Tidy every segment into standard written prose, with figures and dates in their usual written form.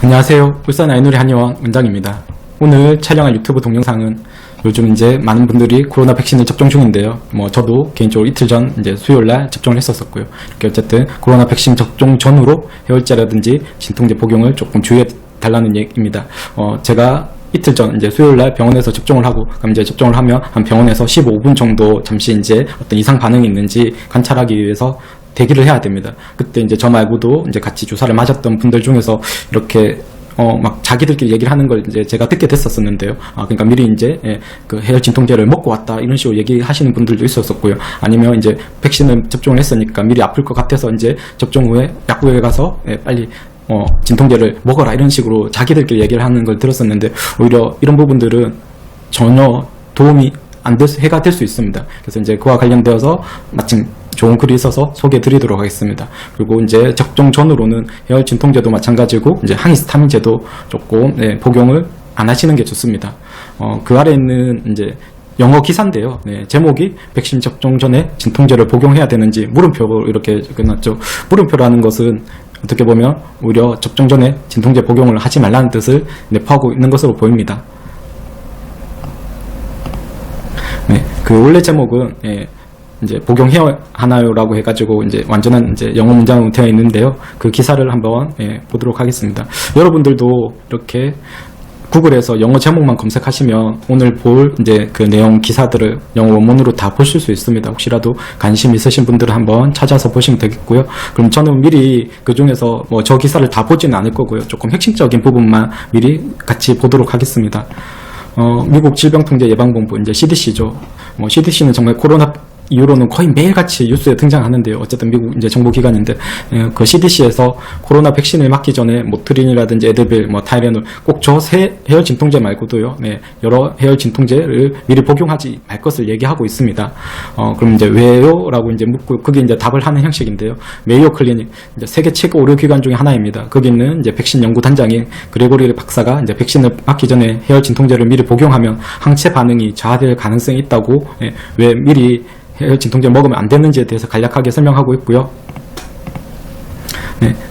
안녕하세요. 울산 아이누리 한의원 원장입니다. 오늘 촬영할 유튜브 동영상은 요즘 이제 많은 분들이 코로나 백신을 접종 중인데요. 저도 개인적으로 이틀 전 이제 수요일날 접종을 했었었고요. 이렇게 어쨌든 코로나 백신 접종 전후로 해열제라든지 진통제 복용을 조금 주의해 달라는 얘기입니다. 제가 이틀 전 이제 수요일날 병원에서 접종을 하고, 그럼 이제 접종을 하면 한 병원에서 15분 정도 잠시 이제 어떤 이상 반응이 있는지 관찰하기 위해서 대기를 해야 됩니다. 그때 이제 저 말고도 이제 같이 주사를 맞았던 분들 중에서 이렇게 막 자기들끼리 얘기를 하는 걸 이제 제가 듣게 됐었었는데요. 그러니까 미리 이제 그 해열 진통제를 먹고 왔다 이런 식으로 얘기하시는 분들도 있었었고요. 아니면 이제 백신을 접종을 했으니까 미리 아플 것 같아서 이제 접종 후에 약국에 가서 빨리 진통제를 먹어라 이런 식으로 자기들끼리 얘기를 하는 걸 들었었는데, 오히려 이런 부분들은 전혀 도움이 안 돼서 해가 될 수 있습니다. 그래서 이제 그와 관련되어서 마침 좋은 글이 있어서 소개해 드리도록 하겠습니다. 그리고 이제 접종 전후로는 해열 진통제도 마찬가지고 이제 항히스타민제도 조금 복용을 안 하시는 게 좋습니다. 그 아래 있는 이제 영어 기사인데요. 제목이 백신 접종 전에 진통제를 복용해야 되는지 물음표로 이렇게 끝났죠. 물음표라는 것은 어떻게 보면 오히려 접종 전에 진통제 복용을 하지 말라는 뜻을 내포하고 있는 것으로 보입니다. 그 원래 제목은 이제 복용해야 하나요라고 해가지고 이제 완전한 이제 영어 문장으로 되어 있는데요. 그 기사를 한번 보도록 하겠습니다. 여러분들도 이렇게 구글에서 영어 제목만 검색하시면 오늘 볼 이제 그 내용 기사들을 영어 원문으로 다 보실 수 있습니다. 혹시라도 관심 있으신 분들은 한번 찾아서 보시면 되겠고요. 그럼 저는 미리 그 중에서 저 기사를 다 보지는 않을 거고요. 조금 핵심적인 부분만 미리 같이 보도록 하겠습니다. 미국 질병통제예방본부 이제 CDC죠. CDC는 정말 코로나 이후로는 거의 매일같이 뉴스에 등장하는데요. 어쨌든 미국 이제 정보기관인데, 그 CDC에서 코로나 백신을 맞기 전에 모트린이라든지 에드빌, 타이레놀 꼭 저 해열 진통제 말고도요, 여러 해열 진통제를 미리 복용하지 말 것을 얘기하고 있습니다. 그럼 이제 왜요라고 이제 묻고, 그게 이제 답을 하는 형식인데요. 메이오 클리닉, 이제 세계 최고 의료기관 중에 하나입니다. 거기는 이제 백신 연구단장인 그레고리 박사가 이제 백신을 맞기 전에 해열 진통제를 미리 복용하면 항체 반응이 저하될 가능성이 있다고, 왜 미리 해열 진통제를 먹으면 안 되는지에 대해서 간략하게 설명하고 있고요.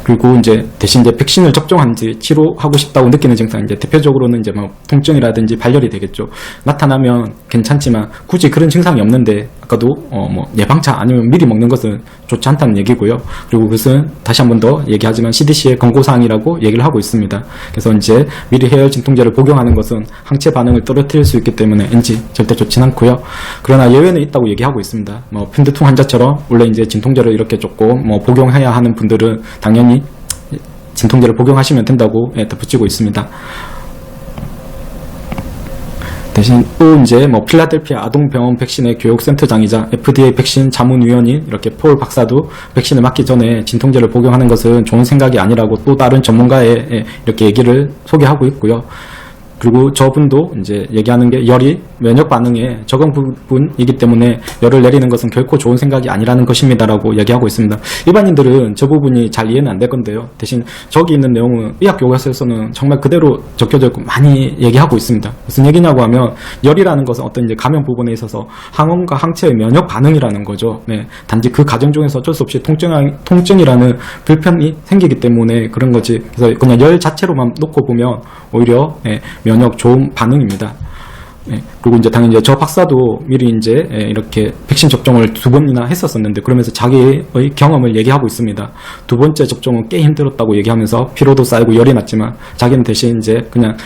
그리고 이제 대신 이제 백신을 접종한 뒤 치료하고 싶다고 느끼는 증상, 이제 대표적으로는 이제 통증이라든지 발열이 되겠죠. 나타나면 괜찮지만 굳이 그런 증상이 없는데 아까도 예방차 아니면 미리 먹는 것은 좋지 않다는 얘기고요. 그리고 그것은 다시 한 번 더 얘기하지만 CDC의 권고사항이라고 얘기를 하고 있습니다. 그래서 이제 미리 해열 진통제를 복용하는 것은 항체 반응을 떨어뜨릴 수 있기 때문에 왠지 절대 좋진 않고요. 그러나 예외는 있다고 얘기하고 있습니다. 편두통 환자처럼 원래 이제 진통제를 이렇게 조금 복용해야 하는 분들은 당연히 진통제를 복용하시면 된다고 덧붙이고 있습니다. 대신 또 이제 필라델피아 아동병원 백신의 교육센터장이자 FDA 백신 자문위원인 이렇게 폴 박사도 백신을 맞기 전에 진통제를 복용하는 것은 좋은 생각이 아니라고 또 다른 전문가의 이렇게 얘기를 소개하고 있고요. 그리고 저분도 이제 얘기하는 게 열이 면역 반응에 적은 부분이기 때문에 열을 내리는 것은 결코 좋은 생각이 아니라는 것입니다라고 얘기하고 있습니다. 일반인들은 저 부분이 잘 이해는 안 될 건데요. 대신 저기 있는 내용은 의학 교과서에서는 정말 그대로 적혀져 있고 많이 얘기하고 있습니다. 무슨 얘기냐고 하면 열이라는 것은 어떤 이제 감염 부분에 있어서 항원과 항체의 면역 반응이라는 거죠. 단지 그 과정 중에서 어쩔 수 없이 통증이라는 불편이 생기기 때문에 그런 거지. 그래서 그냥 열 자체로만 놓고 보면 오히려 면역 좋은 반응입니다. 그리고 이제 당연히 저 박사도 미리 이제 이렇게 백신 접종을 2번이나 했었었는데, 그러면서 자기의 경험을 얘기하고 있습니다. 2번째 접종은 꽤 힘들었다고 얘기하면서 피로도 쌓이고 열이 났지만 자기는 대신 이제 그냥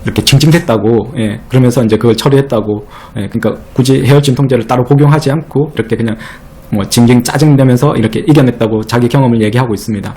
이렇게 징징댔다고, 그러면서 이제 그걸 처리했다고, 그러니까 굳이 해열 진통제를 따로 복용하지 않고 이렇게 그냥 징징 짜증내면서 이렇게 이겨냈다고 자기 경험을 얘기하고 있습니다.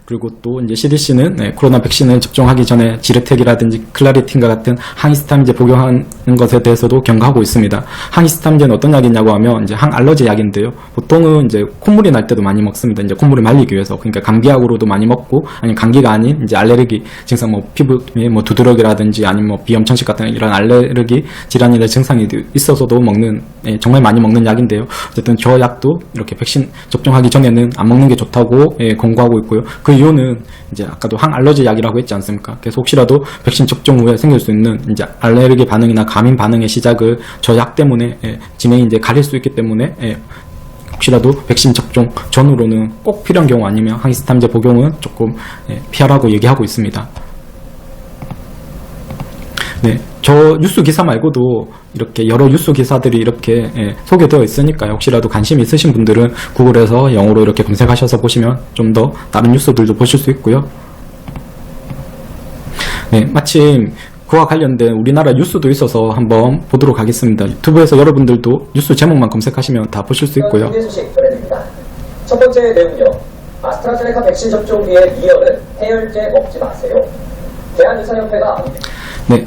그리고 또 이제 CDC는 코로나 백신을 접종하기 전에 지르텍이라든지 클라리틴과 같은 항히스타민제 복용하는 것에 대해서도 경고하고 있습니다. 항히스타민제는 어떤 약이냐고 하면 이제 항알러지 약인데요. 보통은 이제 콧물이 날 때도 많이 먹습니다. 이제 콧물을 말리기 위해서. 그러니까 감기약으로도 많이 먹고, 아니면 감기가 아닌 이제 알레르기 증상, 피부에 두드러기라든지 아니면 비염천식 같은 이런 알레르기 질환이나 증상이 있어서도 먹는, 정말 많이 먹는 약인데요. 어쨌든 저 약도 이렇게 백신 접종하기 전에는 안 먹는 게 좋다고 권고하고 있고요. 그 이유는 이제 아까도 항알러지 약이라고 했지 않습니까? 그래서 혹시라도 백신 접종 후에 생길 수 있는 이제 알레르기 반응이나 감인 반응의 시작을 저 약 때문에 진행이 이제 가릴 수 있기 때문에 혹시라도 백신 접종 전후로는 꼭 필요한 경우 아니면 항히스타민제 복용은 조금 피하라고 얘기하고 있습니다. 네, 저 뉴스 기사 말고도 이렇게 여러 뉴스 기사들이 이렇게 소개되어 있으니까요. 혹시라도 관심 있으신 분들은 구글에서 영어로 이렇게 검색하셔서 보시면 좀 더 다른 뉴스들도 보실 수 있고요. 네, 마침 그와 관련된 우리나라 뉴스도 있어서 한번 보도록 하겠습니다. 유튜브에서 여러분들도 뉴스 제목만 검색하시면 다 보실 수 있고요. 소식 전해드립니다. 첫 번째 내용은요. 아스트라제네카 백신 접종 뒤에 미열은 해열제 먹지 마세요. 대한의사협회가 네,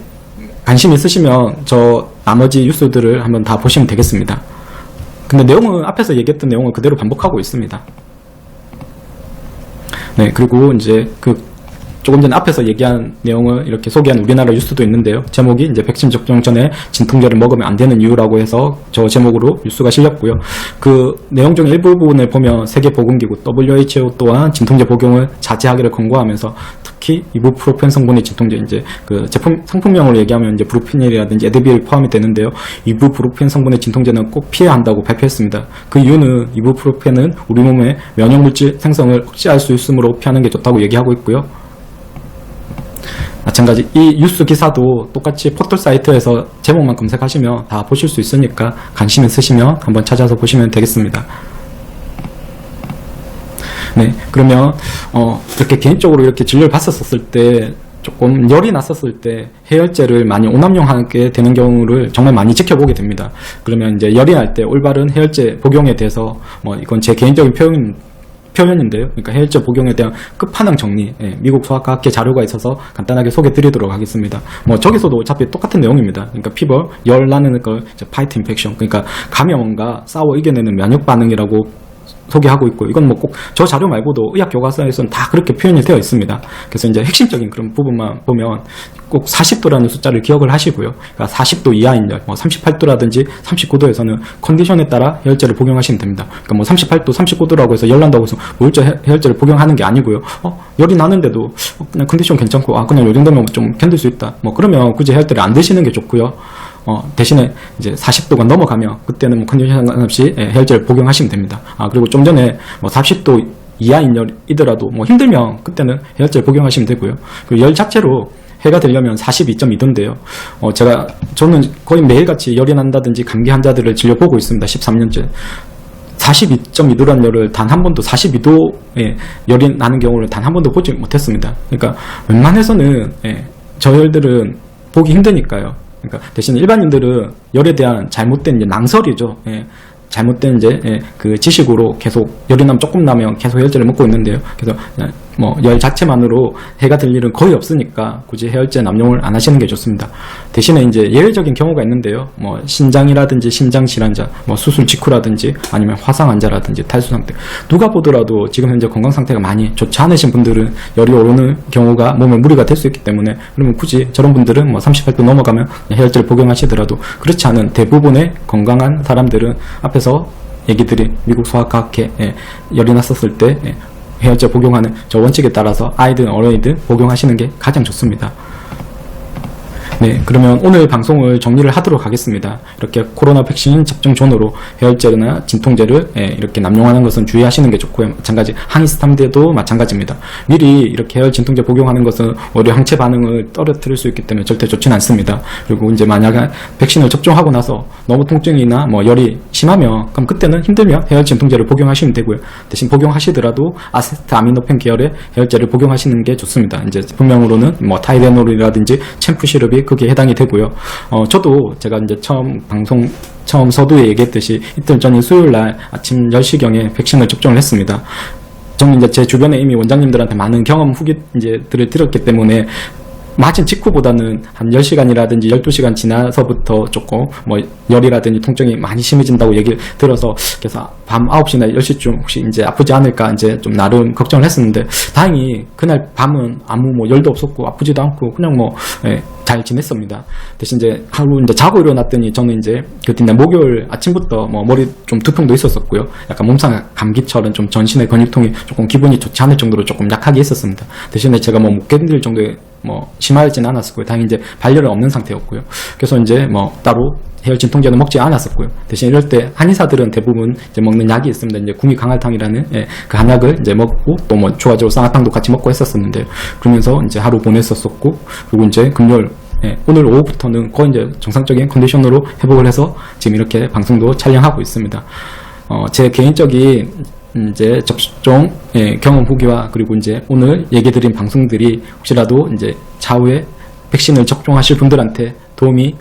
관심 있으시면 저 나머지 뉴스들을 한번 다 보시면 되겠습니다. 근데 내용은 앞에서 얘기했던 내용을 그대로 반복하고 있습니다. 네, 그리고 이제 조금 전에 앞에서 얘기한 내용을 이렇게 소개한 우리나라 뉴스도 있는데요. 제목이 이제 백신 접종 전에 진통제를 먹으면 안 되는 이유라고 해서 저 제목으로 뉴스가 실렸고요. 그 내용 중 일부분을 보면 세계보건기구 WHO 또한 진통제 복용을 자제하기를 권고하면서 특히 이부프로펜 성분의 진통제, 이제 그 제품 상품명으로 얘기하면 이제 브루피닐이라든지 에드빌 포함이 되는데요. 이부프로펜 성분의 진통제는 꼭 피해야 한다고 발표했습니다. 그 이유는 이부프로펜은 우리 몸의 면역물질 생성을 억제할 수 있으므로 피하는 게 좋다고 얘기하고 있고요. 마찬가지 이 뉴스 기사도 똑같이 포털 사이트에서 제목만 검색하시면 다 보실 수 있으니까 관심 있으시면 한번 찾아서 보시면 되겠습니다. 네, 그러면 이렇게 개인적으로 이렇게 진료를 받았었을 때 조금 열이 났었을 때 해열제를 많이 오남용하게 되는 경우를 정말 많이 지켜보게 됩니다. 그러면 이제 열이 날 때 올바른 해열제 복용에 대해서 이건 제 개인적인 표현인데요. 그러니까 해열제 복용에 대한 끝판왕 정리, 미국 소아과학회 자료가 있어서 간단하게 소개드리도록 하겠습니다. 저기서도 어차피 똑같은 내용입니다. 그러니까 피버, 열 나는 걸 파이트 인펙션, 그러니까 감염원과 싸워 이겨내는 면역 반응이라고 소개하고 있고, 이건 꼭 저 자료 말고도 의학 교과서에서는 다 그렇게 표현이 되어 있습니다. 그래서 이제 핵심적인 그런 부분만 보면 꼭 40도라는 숫자를 기억을 하시고요. 그러니까 40도 이하인 열, 38도라든지 39도에서는 컨디션에 따라 해열제를 복용하시면 됩니다. 그러니까 38도, 39도라고 해서 열 난다고 해서 우울제 해열제를 복용하는 게 아니고요. 열이 나는데도 그냥 컨디션 괜찮고, 그냥 요 정도면 좀 견딜 수 있다. 그러면 굳이 해열제를 안 드시는 게 좋고요. 대신에 이제 40도가 넘어가면 그때는 컨디션 상관없이 해열제를 복용하시면 됩니다. 그리고 좀 전에 40도 이하인 열이더라도 힘들면 그때는 해열제를 복용하시면 되고요. 그리고 열 자체로 해가 되려면 42.2도인데요. 저는 거의 매일같이 열이 난다든지 감기 환자들을 진료보고 있습니다. 13년째. 42.2도라는 열을 단 한 번도 42도에 열이 나는 경우를 단 한 번도 보지 못했습니다. 그러니까 웬만해서는 저열들은 보기 힘드니까요. 그러니까 대신 일반인들은 열에 대한 잘못된 이제 낭설이죠. 잘못된 이제 그 지식으로 계속 열이 나면 조금 나면 계속 해열제를 먹고 있는데요. 그래서 열 자체만으로 해가 될 일은 거의 없으니까 굳이 해열제 남용을 안 하시는 게 좋습니다. 대신에 이제 예외적인 경우가 있는데요. 신장이라든지 심장 질환자, 수술 직후라든지 아니면 화상 환자라든지 탈수 상태, 누가 보더라도 지금 현재 건강 상태가 많이 좋지 않으신 분들은 열이 오르는 경우가 몸에 무리가 될 수 있기 때문에, 그러면 굳이 저런 분들은 38도 넘어가면 해열제를 복용하시더라도, 그렇지 않은 대부분의 건강한 사람들은 앞에서 얘기들이 미국 소아과학회 열이 났었을 때 해열제 복용하는 저 원칙에 따라서 아이든 어린이든 복용하시는 게 가장 좋습니다. 네, 그러면 오늘 방송을 정리를 하도록 하겠습니다. 이렇게 코로나 백신 접종 전후로 해열제나 진통제를 이렇게 남용하는 것은 주의하시는 게 좋고요. 마찬가지 항히스타민제도 마찬가지입니다. 미리 이렇게 해열 진통제 복용하는 것은 오히려 항체 반응을 떨어뜨릴 수 있기 때문에 절대 좋지는 않습니다. 그리고 이제 만약에 백신을 접종하고 나서 너무 통증이나 열이 심하면, 그럼 그때는 힘들면 해열 진통제를 복용하시면 되고요. 대신 복용하시더라도 아세트아미노펜 계열의 해열제를 복용하시는 게 좋습니다. 이제 분명으로는 타이레놀이라든지 챔프 시럽이 그게 해당이 되고요. 저도 제가 이제 처음 서두에 얘기했듯이 이틀 전인 수요일날 아침 10시경에 백신을 접종을 했습니다. 저는 이제 제 주변에 이미 원장님들한테 많은 경험 후기들을 들었기 때문에 맞은 직후보다는 한 10시간이라든지 12시간 지나서부터 조금 열이라든지 통증이 많이 심해진다고 얘기를 들어서, 그래서 밤 9시나 10시쯤 혹시 이제 아프지 않을까 이제 좀 나름 걱정을 했었는데, 다행히 그날 밤은 아무 열도 없었고 아프지도 않고 그냥 잘 지냈습니다. 대신 이제 하루 이제 자고 일어났더니 저는 이제 그 뒷날 목요일 아침부터 머리 좀 두통도 있었었고요. 약간 몸상 감기처럼 좀 전신의 근육통이 조금 기분이 좋지 않을 정도로 조금 약하게 있었습니다. 대신에 제가 못 견딜 정도의 뭐 심하지는 않았었고요. 다행히 이제 발열은 없는 상태였고요. 그래서 이제 뭐 따로 해열진 통제는 먹지 않았었고요. 대신 이럴 때 한의사들은 대부분 이제 먹는 약이 있습니다. 이제 구미강알탕이라는 그 한약을 이제 먹고 또 뭐 추가적으로 쌍화탕도 같이 먹고 했었었는데요. 그러면서 이제 하루 보냈었었고, 그리고 이제 금요일 오늘 오후부터는 거의 이제 정상적인 컨디션으로 회복을 해서 지금 이렇게 방송도 촬영하고 있습니다. 제 개인적인 이제 접종 경험 후기와 그리고 이제 오늘 얘기드린 방송들이 혹시라도 이제 차후에 백신을 접종하실 분들한테 도움이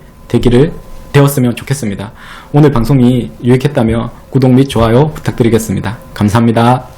되었으면 좋겠습니다. 오늘 방송이 유익했다면 구독 및 좋아요 부탁드리겠습니다. 감사합니다.